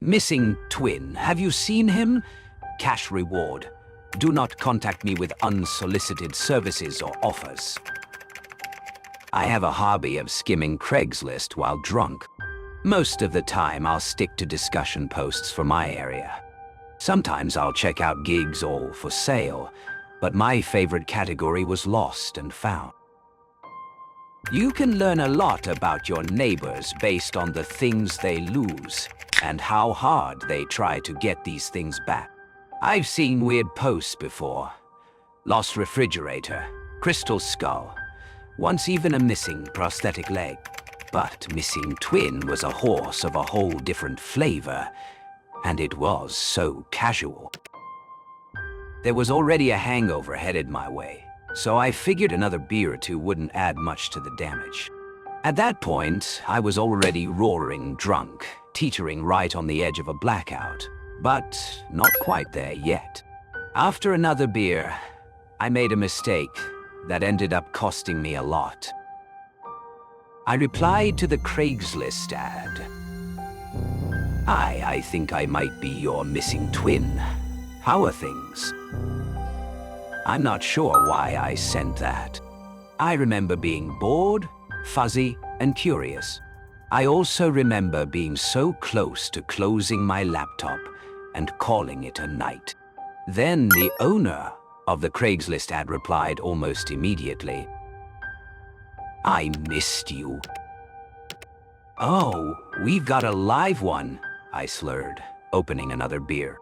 Missing twin. Have you seen him? Cash reward. Do not contact me with unsolicited services or offers. I have a hobby of skimming Craigslist while drunk. Most of the time, I'll stick to discussion posts for my area. Sometimes I'll check out gigs all for sale, but my favorite category was lost and found. You can learn a lot about your neighbors based on the things they lose and how hard they try to get these things back. I've seen weird posts before. Lost refrigerator, crystal skull, once even a missing prosthetic leg. But missing twin was a horse of a whole different flavor, and it was so casual. There was already a hangover headed my way, so I figured another beer or two wouldn't add much to the damage. At that point, I was already roaring drunk, teetering right on the edge of a blackout, but not quite there yet. After another beer, I made a mistake that ended up costing me a lot. I replied to the Craigslist ad. I think I might be your missing twin. How are things? I'm not sure why I sent that. I remember being bored, fuzzy, and curious. I also remember being so close to closing my laptop and calling it a night. Then the owner of the Craigslist ad replied almost immediately. I missed you. Oh, we've got a live one, I slurred, opening another beer.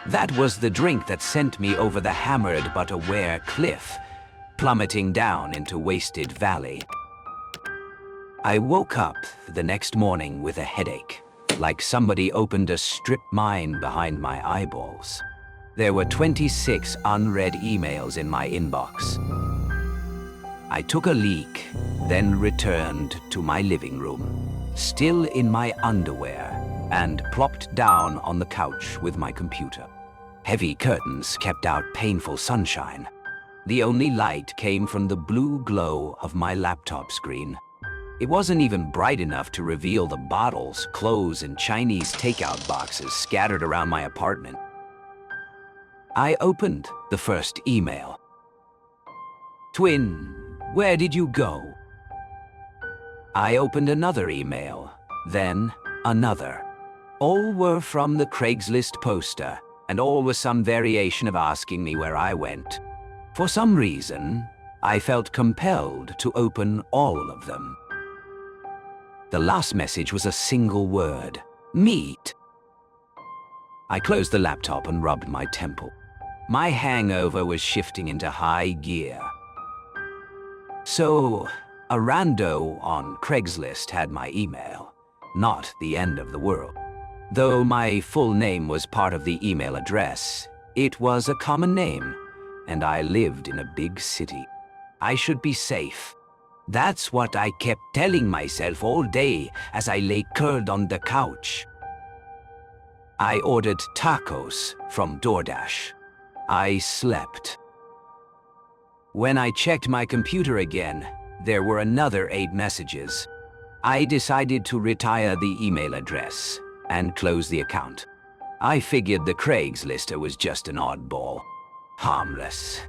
That was the drink that sent me over the hammered but aware cliff, plummeting down into Wasted Valley. I woke up the next morning with a headache, like somebody opened a strip mine behind my eyeballs. There were 26 unread emails in my inbox. I took a leak, then returned to my living room, still in my underwear, and plopped down on the couch with my computer. Heavy curtains kept out painful sunshine. The only light came from the blue glow of my laptop screen. It wasn't even bright enough to reveal the bottles, clothes, and Chinese takeout boxes scattered around my apartment. I opened the first email. Twin, where did you go? I opened another email, then another. All were from the Craigslist poster, and all was some variation of asking me where I went. For some reason, I felt compelled to open all of them. The last message was a single word: meet. I closed the laptop and rubbed my temple. My hangover was shifting into high gear. So, a rando on Craigslist had my email. Not the end of the world. Though my full name was part of the email address, it was a common name, and I lived in a big city. I should be safe. That's what I kept telling myself all day as I lay curled on the couch. I ordered tacos from DoorDash. I slept. When I checked my computer again, there were another 8 messages. I decided to retire the email address and close the account. I figured the Craigslister was just an oddball. Harmless.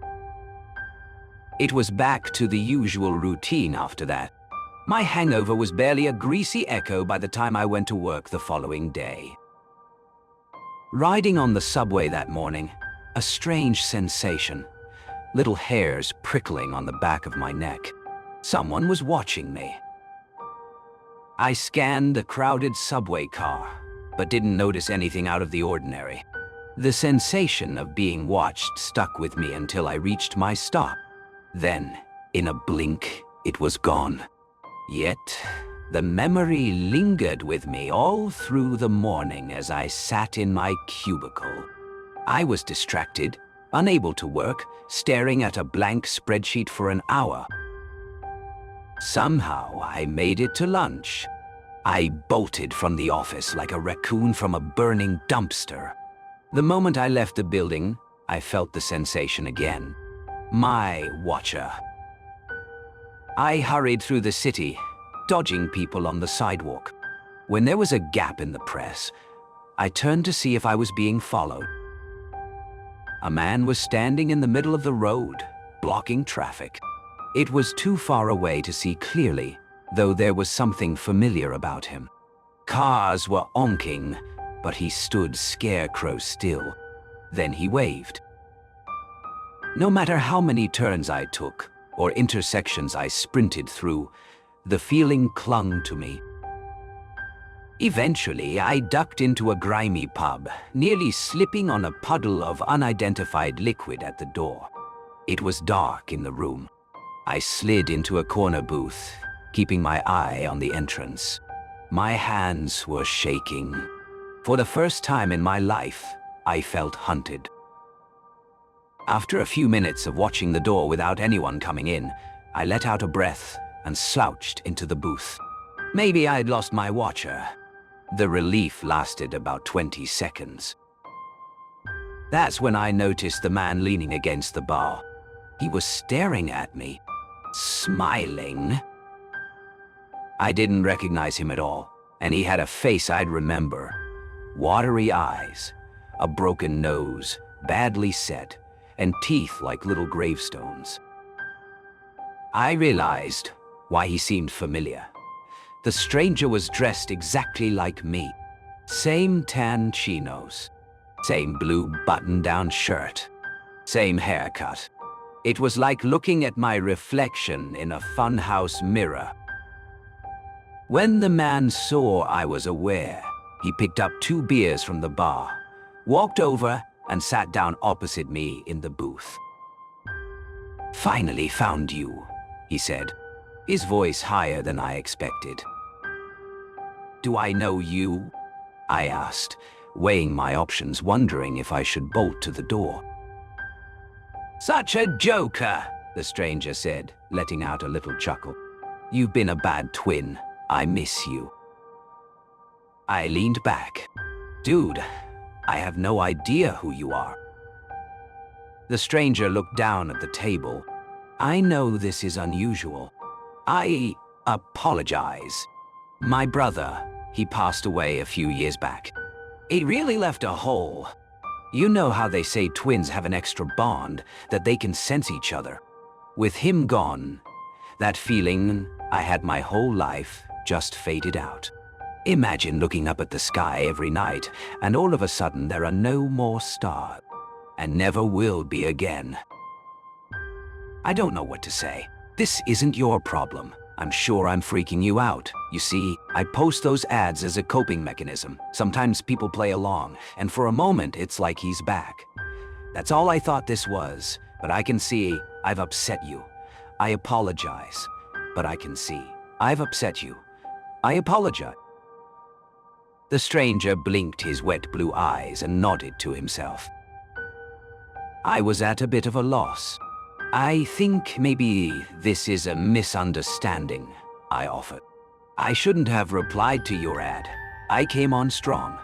It was back to the usual routine after that. My hangover was barely a greasy echo by the time I went to work the following day. Riding on the subway that morning, a strange sensation. Little hairs prickling on the back of my neck. Someone was watching me. I scanned the crowded subway car, but didn't notice anything out of the ordinary. The sensation of being watched stuck with me until I reached my stop. Then, in a blink, it was gone. Yet, the memory lingered with me all through the morning as I sat in my cubicle. I was distracted, unable to work, staring at a blank spreadsheet for an hour. Somehow, I made it to lunch. I bolted from the office like a raccoon from a burning dumpster. The moment I left the building, I felt the sensation again. My watcher. I hurried through the city, dodging people on the sidewalk. When there was a gap in the press, I turned to see if I was being followed. A man was standing in the middle of the road, blocking traffic. It was too far away to see clearly, though there was something familiar about him. Cars were honking, but he stood scarecrow still. Then he waved. No matter how many turns I took, or intersections I sprinted through, the feeling clung to me. Eventually, I ducked into a grimy pub, nearly slipping on a puddle of unidentified liquid at the door. It was dark in the room. I slid into a corner booth, keeping my eye on the entrance. My hands were shaking. For the first time in my life, I felt hunted. After a few minutes of watching the door without anyone coming in, I let out a breath and slouched into the booth. Maybe I'd lost my watcher. The relief lasted about 20 seconds. That's when I noticed the man leaning against the bar. He was staring at me, smiling. I didn't recognize him at all, and he had a face I'd remember. Watery eyes, a broken nose, badly set, and teeth like little gravestones. I realized why he seemed familiar. The stranger was dressed exactly like me. Same tan chinos, same blue button-down shirt, same haircut. It was like looking at my reflection in a funhouse mirror. When the man saw I was aware, he picked up 2 beers from the bar, walked over, and sat down opposite me in the booth. "Finally found you," he said, his voice higher than I expected. "Do I know you?" I asked, weighing my options, wondering if I should bolt to the door. "Such a joker," the stranger said, letting out a little chuckle. "You've been a bad twin. I miss you." I leaned back. "Dude, I have no idea who you are." The stranger looked down at the table. "I know this is unusual. I apologize. My brother, he passed away a few years back. It really left a hole. You know how they say twins have an extra bond, that they can sense each other. With him gone, that feeling I had my whole life just faded out. Imagine looking up at the sky every night, and all of a sudden there are no more stars, and never will be again. I don't know what to say. This isn't your problem. I'm sure I'm freaking you out. You see, I post those ads as a coping mechanism. Sometimes people play along, and for a moment it's like he's back. That's all I thought this was, but I can see I've upset you. I apologize, but I can see I've upset you. I apologize." The stranger blinked his wet blue eyes and nodded to himself. I was at a bit of a loss. "I think maybe this is a misunderstanding," I offered. "I shouldn't have replied to your ad. I came on strong.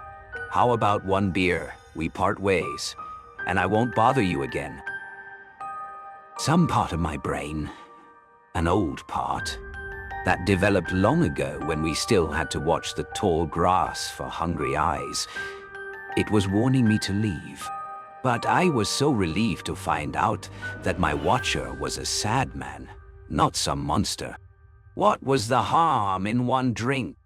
How about 1 beer, we part ways, and I won't bother you again." Some part of my brain, an old part, that developed long ago when we still had to watch the tall grass for hungry eyes, it was warning me to leave. But I was so relieved to find out that my watcher was a sad man, not some monster. What was the harm in 1 drink?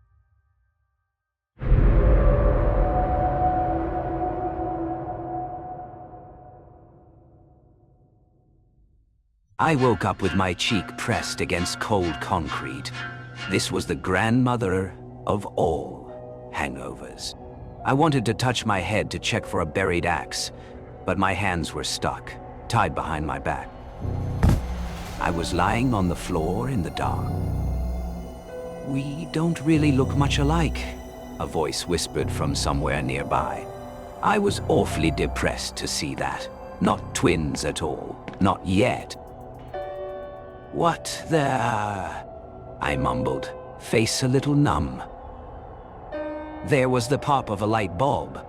I woke up with my cheek pressed against cold concrete. This was the grandmother of all hangovers. I wanted to touch my head to check for a buried axe, but my hands were stuck, tied behind my back. I was lying on the floor in the dark. "We don't really look much alike," a voice whispered from somewhere nearby. I was awfully depressed to see that. Not twins at all, not yet. "What the..." I mumbled, face a little numb. There was the pop of a light bulb.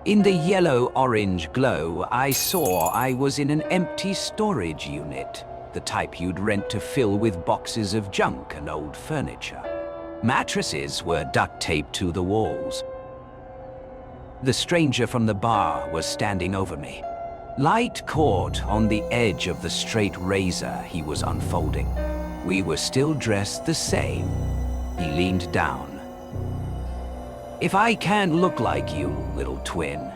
In the yellow-orange glow, I saw I was in an empty storage unit, the type you'd rent to fill with boxes of junk and old furniture. Mattresses were duct taped to the walls. The stranger from the bar was standing over me. Light caught on the edge of the straight razor he was unfolding. We were still dressed the same. He leaned down. "If I can't look like you, little twin,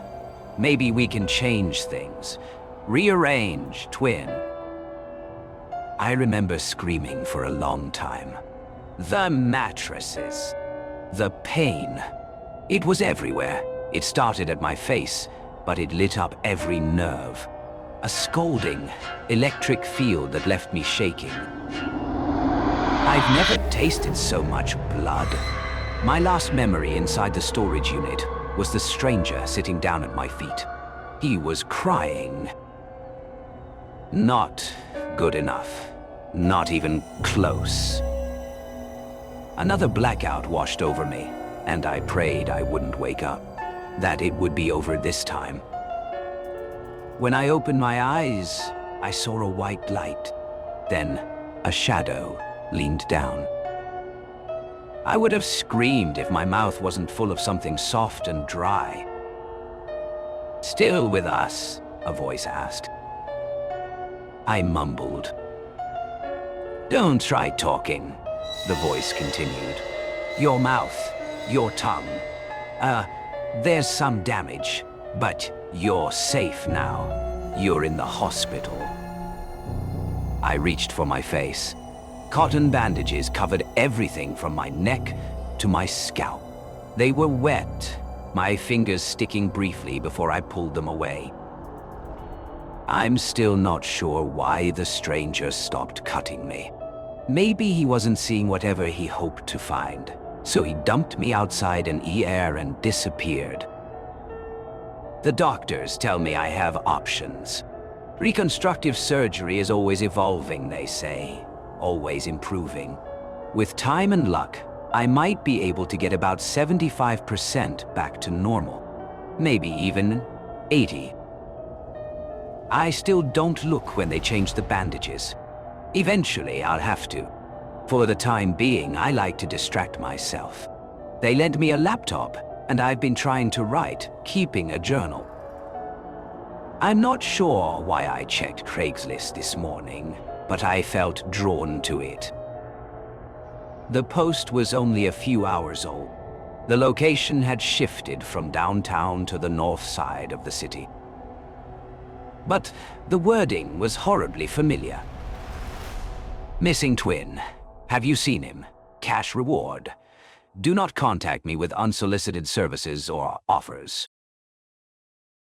maybe we can change things. Rearrange, twin." I remember screaming for a long time. The mattresses. The pain. It was everywhere. It started at my face, but it lit up every nerve. A scalding, electric field that left me shaking. I've never tasted so much blood. My last memory inside the storage unit was the stranger sitting down at my feet. He was crying. Not good enough. Not even close. Another blackout washed over me, and I prayed I wouldn't wake up, that it would be over this time. When I opened my eyes, I saw a white light. Then a shadow leaned down. I would have screamed if my mouth wasn't full of something soft and dry. "Still with us?" a voice asked. I mumbled. "Don't try talking," the voice continued. "Your mouth, your tongue. There's some damage, but you're safe now. You're in the hospital." I reached for my face. Cotton bandages covered everything from my neck to my scalp. They were wet, my fingers sticking briefly before I pulled them away. I'm still not sure why the stranger stopped cutting me. Maybe he wasn't seeing whatever he hoped to find, so he dumped me outside an ER and disappeared. The doctors tell me I have options. Reconstructive surgery is always evolving, they say, always improving. With time and luck, I might be able to get about 75% back to normal, maybe even 80. I still don't look when they change the bandages. Eventually, I'll have to. For the time being, I like to distract myself. They lent me a laptop, and I've been trying to write, keeping a journal. I'm not sure why I checked Craigslist this morning, but I felt drawn to it. The post was only a few hours old. The location had shifted from downtown to the north side of the city. But the wording was horribly familiar. "Missing twin. Have you seen him? Cash reward. Do not contact me with unsolicited services or offers."